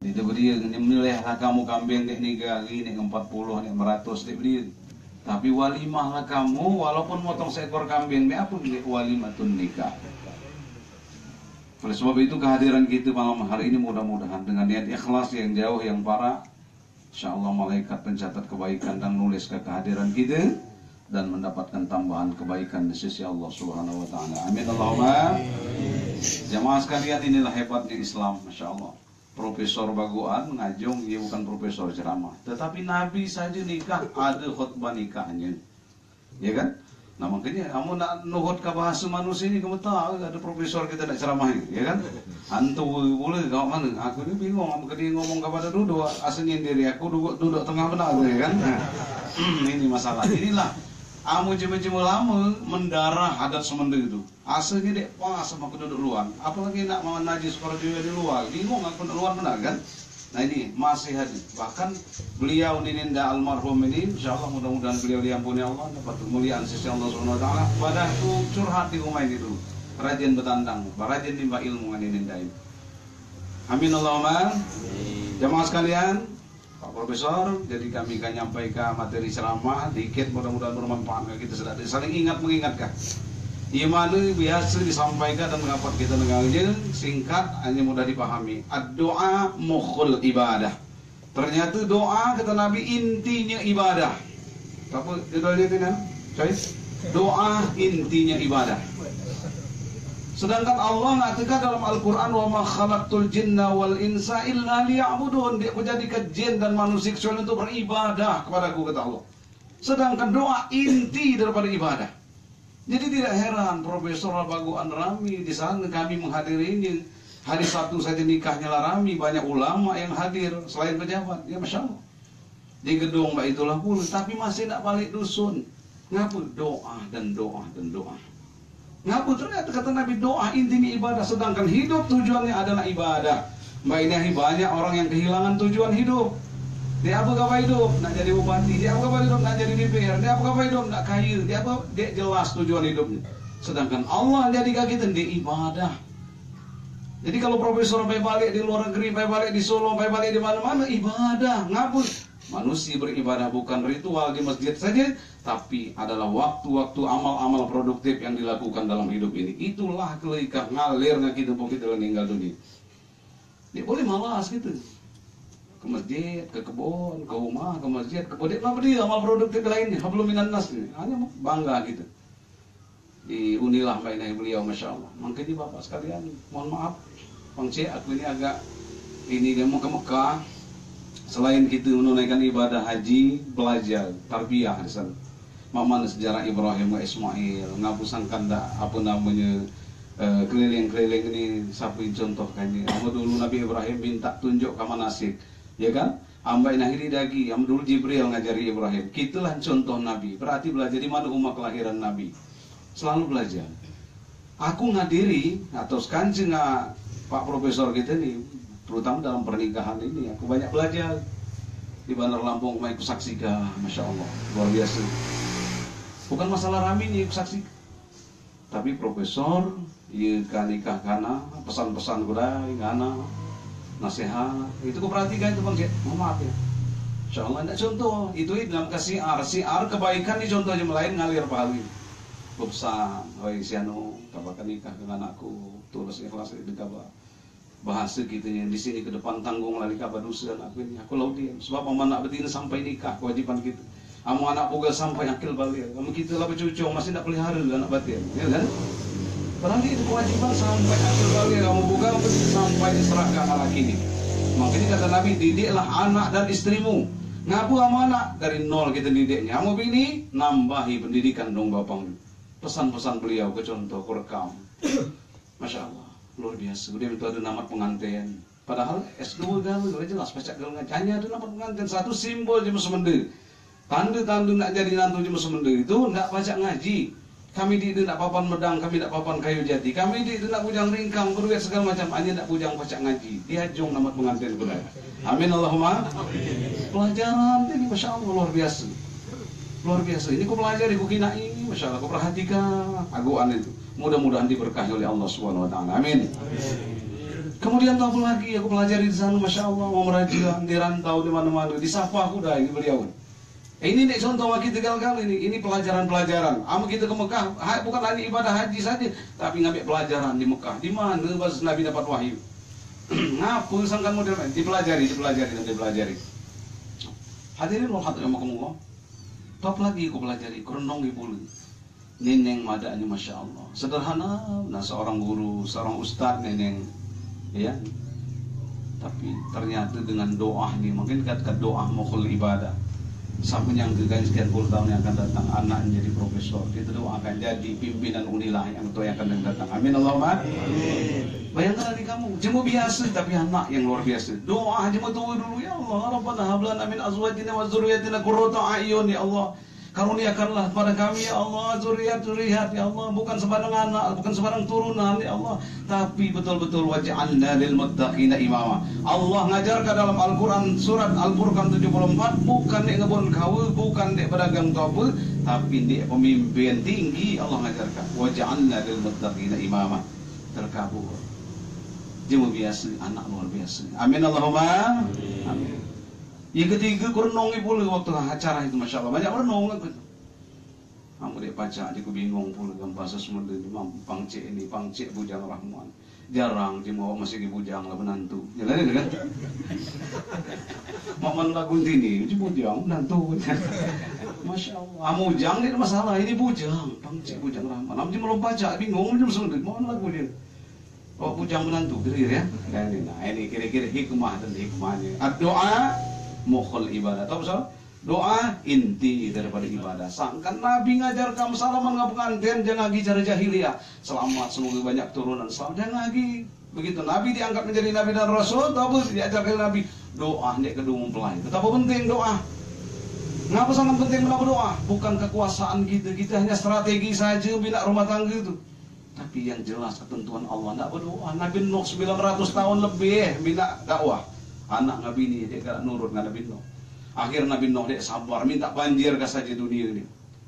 Itu dia nyembelih lah kamu kambing dek ni gari nek 40 nek 100 dek dia. Tapi walimah lah kamu walaupun motong seekor kambing dek apa dek walimatun nikah. Oleh sebab itu kehadiran kita malam hari ini mudah-mudahan dengan niat ikhlas yang jauh yang parah, insyaallah malaikat pencatat kebaikan dan nulis ke kehadiran kita dan mendapatkan tambahan kebaikan di sisi Allah Subhanahu wa taala. Amin Allahumma. Jamaah sekalian, inilah hebatnya Islam, masyaallah. Profesor baguan ngajong, dia bukan profesor ceramah, tetapi Nabi saja nikah ada khutbah nikahnya, ya kan? Nah makanya kamu nak nuhut ke bahasa manusia ini, kamu tahu ada profesor kita nak ceramah, ya kan? Hantu boleh kau mana? Aku ni bingung, aku dia ngomong kepada duduk, aslinya diri aku duduk tengah benar, ya kan? Ini masalah. Inilah amu jema-jema lama mendarah adat semenda itu. Asalnya dek pas sama penduduk luar. Apalagi nak mau najis para dia di luar. Bingung aku penduduk luar benar kan? Nah ini masih hadir. Bahkan beliau Ninda almarhum ini, insyaallah mudah-mudahan beliau diampuni Allah, dapat kemuliaan sisi Allah Subhanahu wa taala. Pada itu curhat di rumah ini dulu. Rajin bertandang, rajin nimba ilmu dengan Ninda ini. Amin Allahumma. Jamaah sekalian, Pak Profesor, jadi kami akan nyampaikan materi ceramah dikit, mudah-mudahan bermanfaat. Kita sudah saling ingat mengingatkan. Iman biasa disampaikan dan mengapa kita dengarnya singkat, hanya mudah dipahami. Doa mukhul ibadah. Ternyata doa kata Nabi intinya ibadah. Apa judulnya itu kan? Doa intinya ibadah. Sedangkan Allah mengatakan dalam Al-Quran, wa ma khalaqtul jinna wal insa illa liya'budun. Dia menjadikan jin dan manusia kecuali untuk beribadah kepadaku, kata Allah. Sedangkan doa inti daripada ibadah. Jadi tidak heran Profesor Baguan rami di sana, kami menghadiri ini. Hari Sabtu saja nikahnya lah rami, banyak ulama yang hadir selain pejabat. Ya Masya Allah. Di gedung Baitulah pun, tapi masih tak balik dusun. Ngapa? Doa dan doa dan doa. Ngapa? Ternyata kata Nabi doa intinya ibadah, sedangkan hidup tujuannya adalah ibadah. Mbak Inahi, banyak orang yang kehilangan tujuan hidup. Dia apa kabar hidup? Nak jadi bupati. Dia apa kabar hidup? Nak jadi DPR. Dia apa kabar hidup? Nak kaya. Dia jelas tujuan hidupnya. Sedangkan Allah jadikan kita di ibadah. Jadi kalau profesor sampai balik di luar negeri, sampai balik di Solo, sampai balik di mana-mana, ibadah. Ngapun? Manusia beribadah bukan ritual di masjid saja, tapi adalah waktu-waktu amal-amal produktif yang dilakukan dalam hidup ini. Itulah kelikah ngalirnya kita meninggal dunia. Dia boleh malas gitu. Ke masjid, ke kebun, ke rumah, ke masjid, ke podek, apa dia amal produktif lainnya, hablum minan nas ini. Hanya bangga gitu. Diunilah mainai beliau, Masya Allah. Makanya Bapak sekalian, mohon maaf, Bang C, aku ini agak dia mau ke Mekah. Selain kita menunaikan ibadah haji, belajar tarbiyah di sana. Mana sejarah Ibrahim ke Ismail, ngapusangkan apa namanya keliling-keliling ini, siapa yang contohkannya. Apa dulu Nabi Ibrahim minta tunjuk ke manasik. Ya kan? Ambai nahiri dagi, dulu Jibril ngajari Ibrahim. Kitulah contoh Nabi. Berarti belajar di mana umat kelahiran Nabi. Selalu belajar. Aku ngadiri atau kancing Pak Profesor kita nih, terutama dalam pernikahan ini, aku banyak belajar di Bandar Lampung. Aku saksikan, Masya Allah, luar biasa. Bukan masalah rami nih saksi, tapi Profesor, iya kan nikah kana, pesan-pesan kudai kana. Nasihat, itu kau perhatikan itu Bang Cik, maaf ya. Insya Allah tidak contoh, itu dalam siar kebaikan ini contoh aja melain ngalir pahala. Pesan, oi siano, kabarkan nikah dengan anakku, tulus ikhlas itu kabar. Bahasa kita yang di sini ke depan tanggung lari kabar dosa anakku ini, aku lau diam. Sebab anak betina sampai nikah kewajiban kita. Amu anak boga sampai akil balik, kamu kita lah bercucung masih tidak pelihara anak batin, ya kan? Padahal itu kewajiban sampai akhir balik kamu buka sampai diserahkan anak ini. Makanya kata Nabi, didiklah anak dan istrimu. Ngapu sama anak dari nol kita didiknya. Kamu bini nambahi pendidikan dong bapakmu. Pesan-pesan beliau ke contoh, ke rekam. Masya Allah, luar biasa. Dia itu ada nama pengantin. Padahal S2 galau jelas baca galau hanya ada nama pengantin satu simbol cuma semenda. Tanda-tanda nak jadi nantu cuma semenda itu nak baca ngaji. Kami di nak papan medang, kami nak papan kayu jati. Kami di nak bujang ringkang, berduit segala macam. Hanya nak bujang pacak ngaji. Diajung nama pengantin budaya. Amin Allahumma. Pelajaran ini Masya Allah luar biasa. Luar biasa. Ini kau pelajari, kau kina ini. Masya Allah, kau perhatikan. Aguan itu. Mudah-mudahan diberkahi oleh Allah Subhanahu Wa Taala. Amin. Kemudian tahu lagi, aku pelajari di sana, masya Allah, mau merajian, di rantau di mana-mana, disapa aku dah ini beliau. Ini nih contoh kita kali ini pelajaran-pelajaran. Amu kita ke Mekah, bukan hanya ibadah haji saja, tapi ngambil pelajaran di Mekah. Di mana pas Nabi dapat wahyu? Ngapa sangkan model dipelajari. Hadirin wal hadirin, top lagi aku pelajari, kurang ibu neneng madanya masya Allah, sederhana, nah seorang guru, seorang ustadz neneng, ya. Tapi ternyata dengan doa nih, mungkin kata doa mukhul ibadah. Sampai yang sekian puluh tahun yang akan datang anak menjadi profesor, itu doa akan jadi pimpinan Unila yang tua yang akan datang. Amin Allahumma. Bayangkan dari kamu, cuma biasa tapi anak yang luar biasa. Doa cuma tua dulu, ya Allah, Rabbana hab lana min azwajina wa dzurriyyatina qurrata a'yun, ya Allah. Karuniakanlah pada kami ya Allah zuriat-zuriat ya Allah, bukan sebarang anak, bukan sebarang turunan ya Allah, tapi betul-betul waj'alna lil muttaqina imama. Allah ngajarkan dalam Al-Qur'an surat Al-Furqan 74, bukan dek ngebon kawe, bukan dek pedagang tope, tapi dek pemimpin tinggi. Allah ngajarkan waj'alna lil muttaqina imama. Terkabul. Jemu biasa, anak luar biasa. Amin Allahumma. Amin. Yang ketiga kurenongi pula waktu acara itu, masya Allah banyak renong kan. Kamu dek baca, aku bingung pula dengan bahasa Sunda ini, pangcek bujang Rahman. Jarang dia mau masih di bujang lah menantu. Jalan kan? Maman lagu ini, itu bujang menantu. Masya Allah. Bujang ini masalah, ini bujang, pangcek bujang Rahman. Kamu cuma baca, bingung macam Sunda. Maman lagu dia. Oh bujang menantu, kira-kira ya. Nah ini kira-kira hikmah dan hikmahnya. Doa mukhul ibadah. Tahu betul? Doa inti daripada ibadah. Sangkan Nabi ngajar kamu salaman ngapunganten, jangan lagi cara jahiliyah. Selamat semoga banyak turunan. Selamat jangan lagi. Begitu Nabi diangkat menjadi Nabi dan Rasul, tahu diajarkan Nabi doa nek kedua mempelai. Betapa penting doa. Ngapa sangat penting berdoa? Bukan kekuasaan kita hanya strategi saja bina rumah tangga itu. Tapi yang jelas ketentuan Allah tidak berdoa. Nabi Nuh 900 tahun lebih bina dakwah. Anak Nabi ini dia gak nurut dengan Nabi Nuh. Akhir Nabi Nuh dia sabar minta banjir ke saja dunia ini.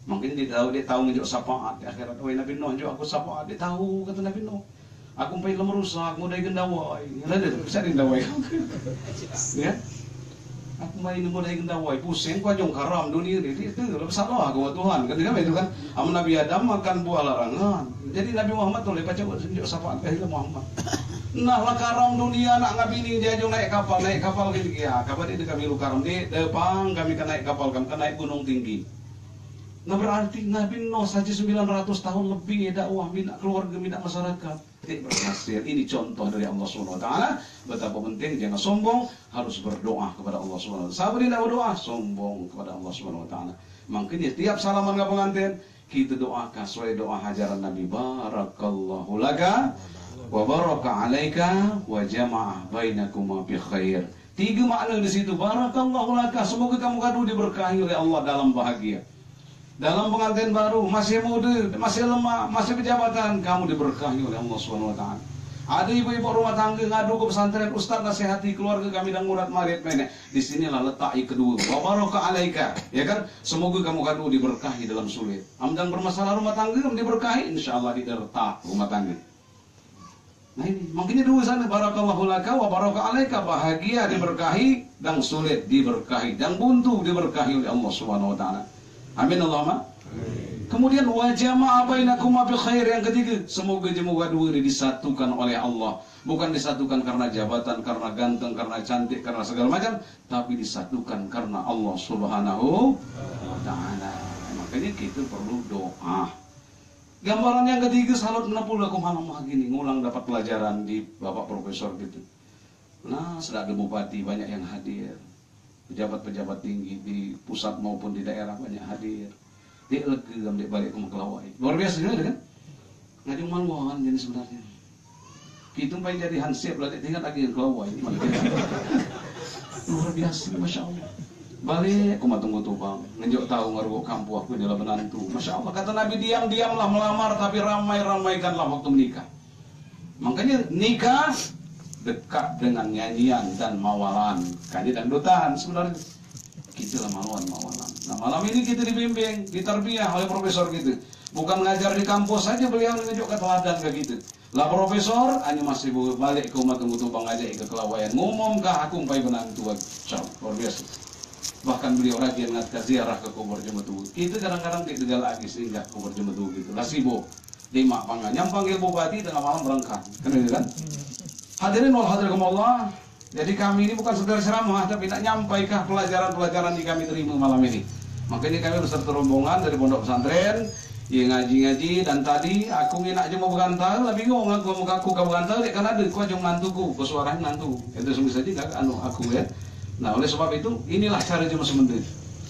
Mungkin dia tahu ngejuk syafaat di akhirat. Oh Nabi Nuh ngejuk aku syafaat. Dia tahu kata Nabi Nuh. Aku pai merusak, mau dari gendawai. Ada bisa gendawai. Ya. Aku main mau dari gendawai, pusing ku ajong karam dunia ini. Itu lebih salah aku Tuhan. Kan itu kan. Am Nabi Adam makan buah larangan. Jadi Nabi Muhammad boleh baca ngejuk syafaat ke Muhammad. Nah lah karam dunia nak ngabini dia jong naik kapal gitu ya. Kapal itu kami lu karam di depan kami kan naik kapal kami kan naik gunung tinggi. Nah berarti Nabi Nuh saja 900 tahun lebih dakwah minta keluarga minta masyarakat. Tidak berhasil. Ini contoh dari Allah Subhanahu Wa Taala betapa penting jangan sombong, harus berdoa kepada Allah Subhanahu Wa Taala. Sabar tidak berdoa sombong kepada Allah Subhanahu Wa Taala. Makanya tiap salaman ke pengantin kita doakan sesuai doa hajaran Nabi. Barakallahu laka wa baraka alaika wa jama'a bainakuma bi khair. 3 makna di situ. Barakallahu laka, semoga kamu kadu diberkahi oleh Allah dalam bahagia. Dalam pengantin baru, masih muda, masih lemah, masih pejabatan, kamu diberkahi oleh Allah Subhanahu wa taala. Ada ibu-ibu rumah tangga ngadu ke pesantren, Ustaz nasihati keluarga kami dan murad marit mana. Di sinilah letak kedua. Wa baraka alaika, ya kan? Semoga kamu kadu diberkahi dalam sulit. Amdan bermasalah rumah tangga kamu diberkahi, insyaallah di letak rumah tangga. Nah ini, makanya dua sana barakallahu laka wa baraka alaika, bahagia diberkahi dan sulit diberkahi dan buntu diberkahi oleh Allah Subhanahu wa taala. Amin Allahumma. Kemudian wa jama'a bainakuma bi khair, yang ketiga, semoga dua ini disatukan oleh Allah, bukan disatukan karena jabatan, karena ganteng, karena cantik, karena segala macam, tapi disatukan karena Allah Subhanahu wa taala. Makanya kita perlu doa. Gambaran yang ketiga, salut 60 aku malam gini ngulang dapat pelajaran di Bapak Profesor gitu. Nah, sudah ada bupati banyak yang hadir. Pejabat-pejabat tinggi di pusat maupun di daerah banyak hadir. Dia legam dia balik ke Makelawai. Luar biasa juga kan? Ngajung maluan jadi sebenarnya. Kita pengen jadi hansip lah, tinggal lagi ke Kelawai. Luar biasa, Masya Allah. Balik, aku mah tunggu tuh bang. Ngejuk tahu ngarugok kampu aku adalah menantu. Masya Allah, kata Nabi diam-diamlah melamar, tapi ramai-ramaikanlah waktu menikah. Makanya nikah dekat dengan nyanyian dan mawalan, kanji dan dutaan sebenarnya. Kita lah mawalan. Nah malam ini kita dibimbing, ditarbiyah oleh profesor gitu. Bukan ngajar di kampus saja beliau ngejuk ke teladan kayak gitu. Lah profesor, hanya masih balik ke rumah tunggu bang aja ke kelawayan. Ngomong kah aku umpai benang tua, luar biasa. Bahkan beliau rajin ngat ziarah ke kubur Jemetu. Kita kadang-kadang di tegal lagi sehingga kubur Jemetu gitu. Lah sibuk di mak pangan. Yang panggil bupati tengah malam berangkat, kan? Hadirin wal hadirakumullah. Jadi kami ini bukan sekedar ceramah, tapi nak nyampaikan pelajaran-pelajaran yang kami terima malam ini. Makanya kami beserta rombongan dari pondok pesantren. Ya ngaji-ngaji dan tadi aku nak aja mau berantar, lah bingung aku mau aku ke berantar dia kan ada ku aja ngantuku, ku suaranya ngantuk. Itu sungguh saja gak aku ya. Nah, oleh sebab itu inilah cara jema sementara.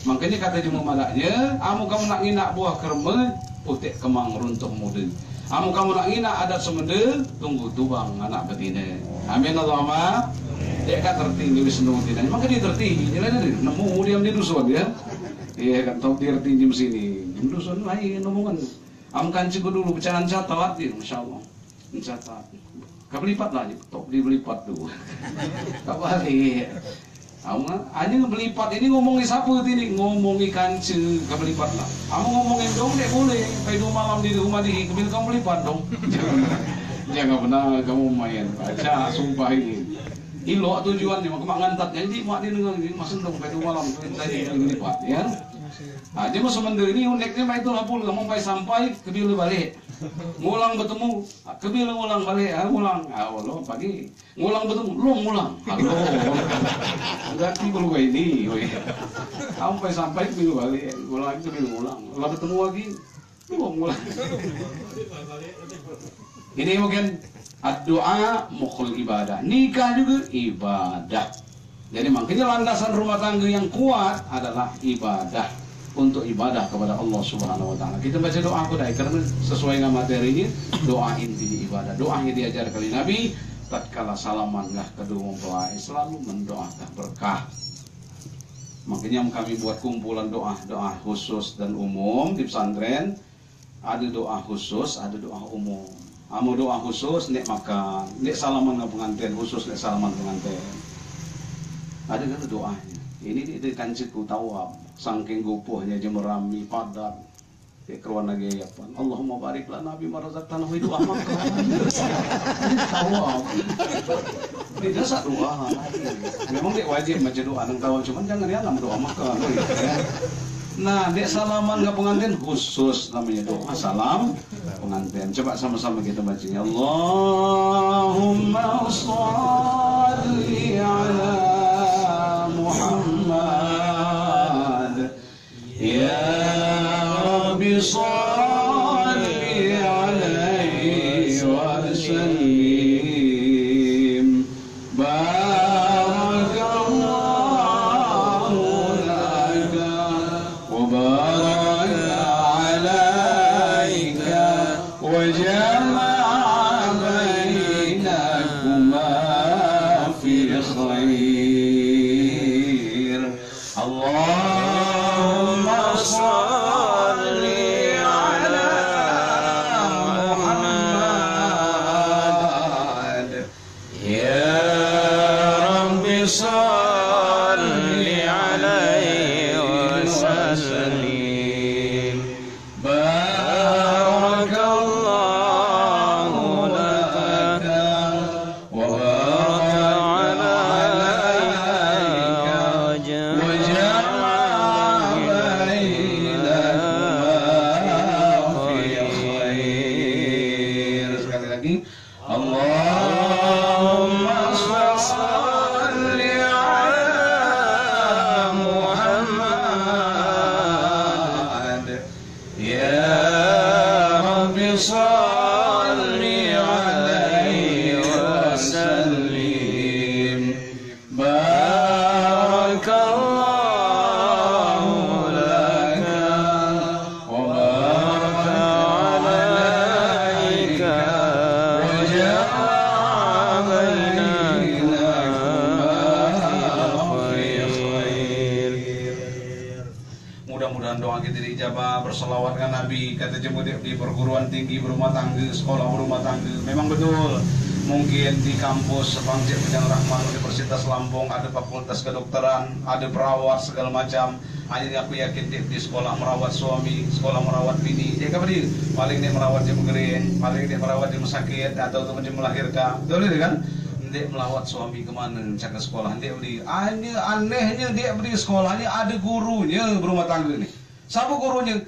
Makanya kata jema malaknya, amu kamu nak nginak buah kerma, putik kemang runtuh muda. Amu kamu nak nginak adat semenda, tunggu tubang anak betina. Amin Allahumma. Dia kan tertinggi wis nutin. Maka dia tertinggi, jalan dia nemu diam di dusun ya. Iya kan tahu dia tertinggi sini. Dusun lain omongan. Am kanci dulu pecahan catat dia, masyaallah. Mencatat. Kebelipat lah, top dibelipat tuh. Kembali. Hanya ngebelipat ini ngomongi siapa ini ngomongi kanci kebelipat lah. Kamu ngomongin dong dek boleh. Kayak 2 malam di rumah di kebil kamu belipat dong. Jangan benar kamu main baca sumpah ini. Ilo tujuannya mak ngantatnya jadi mak di nengang di masen dong kayak 2 malam tadi belipat ya. Nah, jadi sementara ini uniknya mah itu lapul kamu sampai kebil balik. Ngulang bertemu, kebil ngulang balik, ngulang. Allah pagi ngulang bertemu, lu ngulang. Halo. Ganti belum ini, sampai kebil balik, ngulang lagi kebil ngulang. Lah bertemu lagi, lu ngulang. Ini mungkin doa mukhul ibadah. Nikah juga ibadah. Jadi makanya landasan rumah tangga yang kuat adalah ibadah. Untuk ibadah kepada Allah Subhanahu wa taala. Kita baca doa aku karena sesuai dengan materinya, doa inti ibadah. Doa yang diajar oleh Nabi, tatkala salamanlah kedua mempelai selalu mendoakan berkah. Makanya kami buat kumpulan doa khusus dan umum di pesantren. Ada doa khusus, ada doa umum. Amo doa khusus nek makan, nek salaman dengan pengantin khusus nek salaman pengantin. Ada kan doanya. Ini di kanciku tawab. Saking gupuhnya jemerami padat ke keruan lagi apa Allahumma bariklah nabi marazaqtana itu amak tawab tidak satu doa memang dia wajib baca doa nang tawab cuman jangan ya nama doa makan nah dia salaman ke pengantin khusus namanya doa salam pengantin coba sama-sama kita bacanya Allahumma sholli ala Muhammad Ya Rabbi salli alaihi wa sallim Barakallahu laka wa baraka alaika wa jama'a bainakuma fi khair Allahumma salli ala Muhammad Ya Rabbi salli alaihi wa sallim Barakallahu laka wa baraka alaika wa jama'a bainakuma fi khair. Sekali lagi Allahumma salli ala Muhammad Ya Rabbi salli alaihi wa sallim Barakallahu laka wa baraka alaika wa jama'a bainakuma fi khair. Mudah-mudahan doa kita dijabah, berselawat kan Nabi, kata jemu di perguruan tinggi berumah tangga, sekolah berumah tangga. Memang betul. mungkin di kampus Bangcik Penyang Rahman Universitas Lampung ada fakultas kedokteran, ada perawat segala macam. Hanya aku yakin di sekolah merawat suami, sekolah merawat bini. Dia apa dia? Paling dia merawat dia mengering, paling dia merawat dia sakit atau dia melahirkan. Betul kan? Dia melawat suami kemana cak ke sekolah. Dia beri. Anehnya dia beri sekolahnya ada gurunya berumah tangga ni. Siapa gurunya?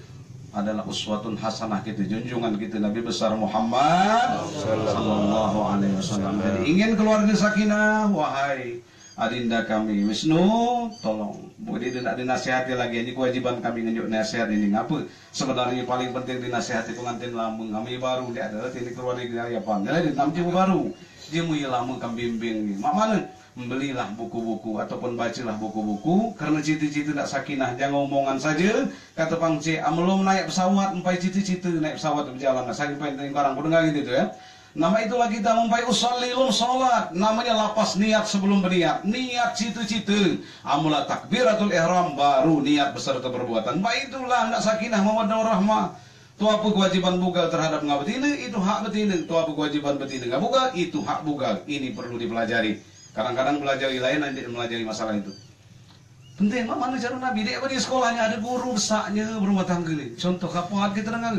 Adalah uswatun hasanah kita, junjungan kita Nabi besar Muhammad sallallahu alaihi wasallam. Jadi ingin keluarga sakinah, wahai adinda kami Wisnu, tolong boleh tidak dinasihati lagi. Ini kewajiban kami nunjuk nasihat ini. Ngapa? Sebenarnya paling penting dinasihati pengantin lama. Kami baru dia adalah ini keluarga Yapan. Jadi nanti baru dia mau lama kami bimbing ni. Mak mana? Belilah buku-buku ataupun bacalah buku-buku karena cita-cita tak sakinah. Jangan omongan saja. Kata Pang Cik, belum naik pesawat, sampai cita-cita naik pesawat berjalan. Saya sampai barang dengar gitu ya. Nama itulah kita mempai usallilum salat. Namanya lapas niat sebelum berniat. Niat cita-cita. Amula takbiratul ihram baru niat beserta perbuatan. Baik itulah nak sakinah mawaddah warahmah. Itu apa kewajiban bugal terhadap ngah betina, itu hak betina. Itu apa kewajiban betina ngah bugal, itu hak bugal. Ini perlu dipelajari. Kadang-kadang belajar lain nanti melajari masalah itu. Penting mana cara Nabi dia di sekolahnya ada guru besarnya berumah tangga ni. Contoh kapan kita dengar.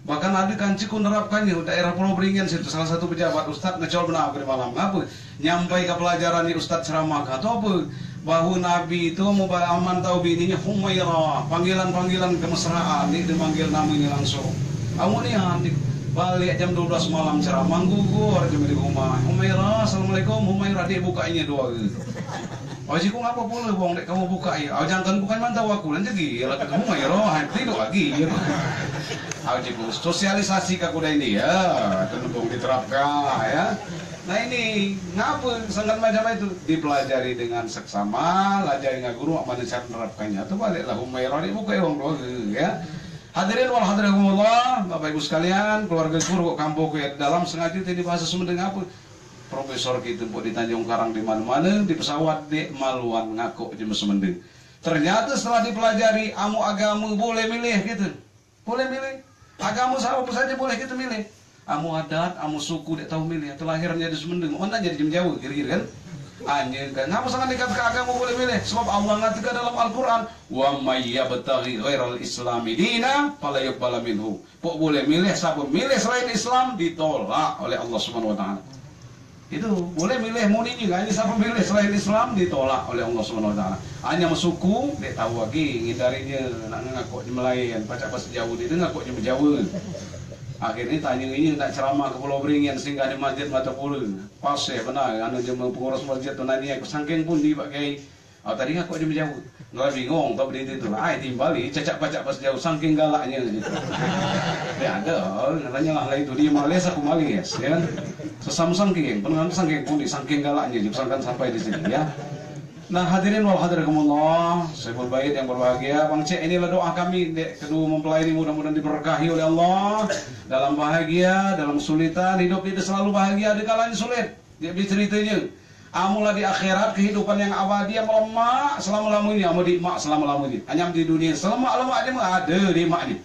Bahkan ada kanciku nerapkannya daerah Pulau Beringin situ salah satu pejabat ustaz ngecol benar pada malam apa nyampai ke pelajaran ni ustaz ceramah atau apa bahu Nabi itu mau aman tahu bininya Humairah panggilan kemesraan ni dipanggil namanya langsung kamu ni balik jam 12 malam ceramah gugur jam di rumah Humairah assalamualaikum Humairah dia bukanya dua gitu. Aji ku ngapa pula bong dek kamu buka ya? Jangan bukan mantau aku lan jadi lah ketemu Humairah tidur lagi. Aji ku sosialisasi ke kuda ini ya, tentu diterapkan ya. Nah ini ngapa sangat macam itu dipelajari dengan seksama, lajari dengan guru mana cara menerapkannya. Tuh baliklah Humairah dia buka uang dua ya. Hadirin wal hadiratullah, Bapak Ibu sekalian, keluarga guru kok kampung ya dalam sengaja tadi bahasa Sumedang apa? Profesor kita buat di Tanjung Karang di mana-mana di pesawat di Maluan ngaku di Semending. Ternyata setelah dipelajari amu agama boleh milih gitu. Boleh milih. Agama apa saja boleh kita milih. Amu adat, amu suku dia tahu milih. Terlahirnya di Semending. Mana jadi jam jauh kira-kira kan? Hanya kan. Ngapa sangat dikatakan agama boleh milih? Sebab Allah ngatakan dalam Al-Qur'an, "Wa may yabtaghi ghairal islami dina fala yuqbal minhu." Pok boleh milih siapa milih selain Islam ditolak oleh Allah Subhanahu wa taala. Itu boleh milih muni juga ini siapa milih selain Islam ditolak oleh Allah Subhanahu wa taala. Hanya mesuku dia tahu lagi ngindarinya nak ngaku di Melayan pacak pas jauh dia ngaku di Jawa. Akhirnya tanya ini nak ceramah ke Pulau Beringin singgah di masjid Mata Pura. Pas ya benar anu jemaah pengurus masjid tu nanya aku saking pun dipakai. Tadi ngaku di Jawa. Enggak bingung tapi dia itu lah timbali cacak pacak pas jauh saking galaknya gitu. Ya ada katanya lah itu di Malaysia aku Malaysia ya. Sesama sangking, pendengar sangking pun di sangking galaknya juga sampai di sini ya. Nah hadirin wal hadirakumullah, sebul bait yang berbahagia, Bang Cek inilah doa kami kedua mempelai ini mudah-mudahan diberkahi oleh Allah dalam bahagia, dalam kesulitan hidup tidak selalu bahagia ada kalanya sulit. Dia ceritanya, amulah di akhirat kehidupan yang abadi yang melemah selama-lamanya, amu di mak selama-lamanya. Hanya di dunia selama-lamanya aja ada di mak ni.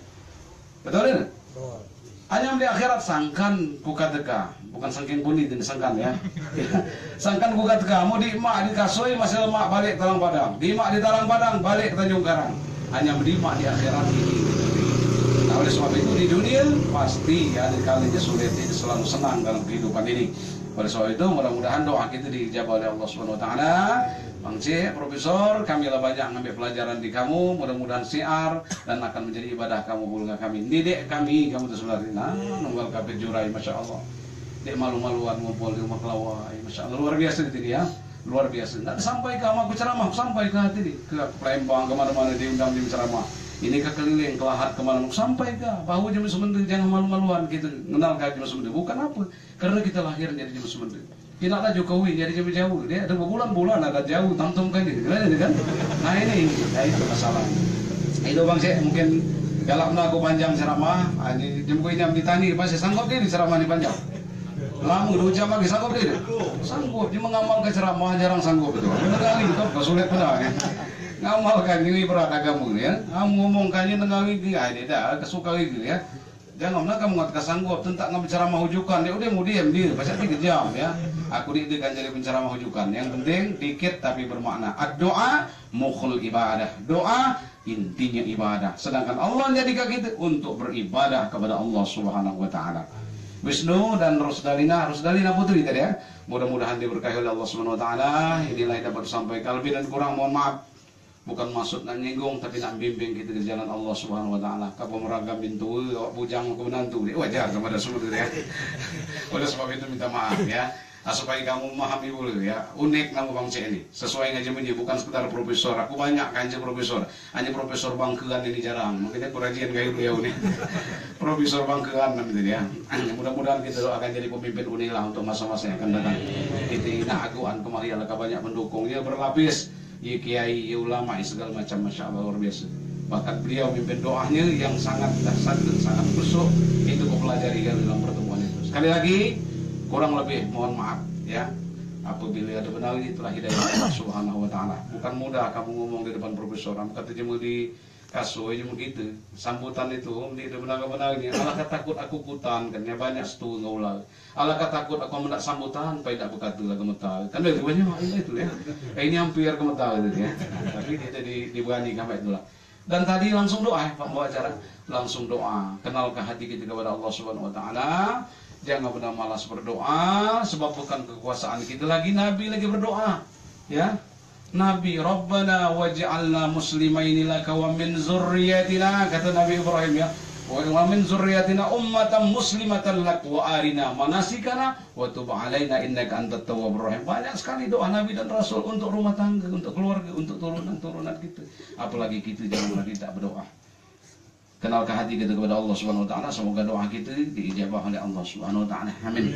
Betul kan? Hanya di akhirat sangkan kuka teka, bukan sangking puni dan sangkan ya. Sangkan kuka teka, mau di mak di kasoi masih lemak balik Talang Padang, di mak di Talang Padang balik Tanjung Karang. Hanya di mak di akhirat ini. Nah oleh sebab itu di dunia pasti ya kalinya sulit, tidak selalu senang dalam kehidupan ini. Oleh sebab itu mudah-mudahan doa kita dijawab oleh Allah Subhanahu Wa Taala. Bang C, Profesor, kami lah banyak ngambil pelajaran di kamu, mudah-mudahan siar dan akan menjadi ibadah kamu bulga kami. Didik kami, kamu tuh saudari, nunggal kapit jurai, Masya Allah. Dek malu-maluan ngumpul di rumah kelawai, Masya Allah, luar biasa itu dia, luar biasa. Tidak sampai ke aku ceramah, sampai ke hati ini, ke Palembang, kemana-mana diundang di ceramah. Ini ke keliling, ke lahat, kemana-mana, sampai ke bahwa Jemaah Sumending jangan malu-maluan, kita kenal ke Jemaah Sumending. Bukan apa, karena kita lahir jadi Jemaah Sumending. Tidak ada Jokowi jadi jauh, dia ada berbulan-bulan ada jauh tantum kan gitu kan. Nah ini, nah itu masalahnya. Itu Bang saya mungkin galak aku panjang ceramah, ini jam ini ditani pasti sanggup dia di ceramah ini panjang. Lama 2 jam lagi sanggup dia. Sanggup dia mengamalkan ceramah jarang sanggup itu. Benar kali itu kesulit benar ya. Ngamalkan ini berat agama ya. Kamu ngomongkannya nengawi dia dah kesuka gitu ya. Jangan nak kamu nggak sanggup tentang penceramah hujukan. Ya udah mau diam dia, pasti 3 jam ya. Aku kan jadi penceramah hujukan. Yang penting dikit tapi bermakna. Doa mukhul ibadah. Doa intinya ibadah. Sedangkan Allah jadikan kita untuk beribadah kepada Allah Subhanahu wa taala. Wisnu dan Rusdalina putri tadi ya. Mudah-mudahan diberkahi oleh Allah Subhanahu wa taala. Inilah yang dapat disampaikan, lebih dan kurang mohon maaf. Bukan maksud nak nyinggung, tapi nak bimbing kita ke jalan Allah Subhanahu wa taala. Ka pemeragam bintu, bujang ke menantu. Wajar kepada semua itu ya. Oleh sebab itu minta maaf ya. Supaya kamu memahami dulu ya. Unik nama bangsa ini. Sesuai ngaji menyi, bukan sekedar profesor. Aku banyak kanji profesor. Hanya profesor bangkean ini jarang. Mungkin kurajian kayak beliau nih. Profesor bangkean namanya ya. Mudah-mudahan kita doakan jadi pemimpin Unila untuk masa-masa yang akan datang. Kita aguan kemari alaka banyak mendukung. Dia berlapis. Ya kiai, ya ulama, segala macam, masya Allah luar biasa. Bahkan beliau mimpin doanya yang sangat dahsyat dan sangat busuk. Itu kau pelajari dalam pertemuan itu. Sekali lagi, kurang lebih mohon maaf ya. Apabila ada benar itulah hidayah Allah Subhanahu wa taala. Bukan mudah kamu ngomong di depan profesor. Kamu kata jemu di kaso aja begitu. Sambutan itu di benar-benar ini. Allah takut aku kutan kan ya banyak setu ngaulah. Allah takut aku mendak sambutan pai dak berkata lah gemetar. Kan dari banyak itu ya. Ini hampir gemetar itu ya. Tapi kita diberani sampai itulah. Dan tadi langsung doa Pak bawa acara. Langsung doa. Kenalkan hati kita kepada Allah Subhanahu wa taala. Jangan pernah malas berdoa, sebab bukan kekuasaan kita lagi. Nabi lagi berdoa ya. Nabi, Rabbana waj'alna muslimaini laka wa min zurriyatina, kata Nabi Ibrahim ya. Wa min zurriyatina ummatan muslimatan lak wa arina manasikana wa tub alaina innaka antat tawwabur rahim. Banyak sekali doa Nabi dan Rasul untuk rumah tangga, untuk keluarga, untuk turunan-turunan kita. Apalagi kita jangan lagi tak berdoa. Kenalkan hati kita kepada Allah Subhanahu wa taala, semoga doa kita diijabah oleh Allah Subhanahu wa taala. Amin.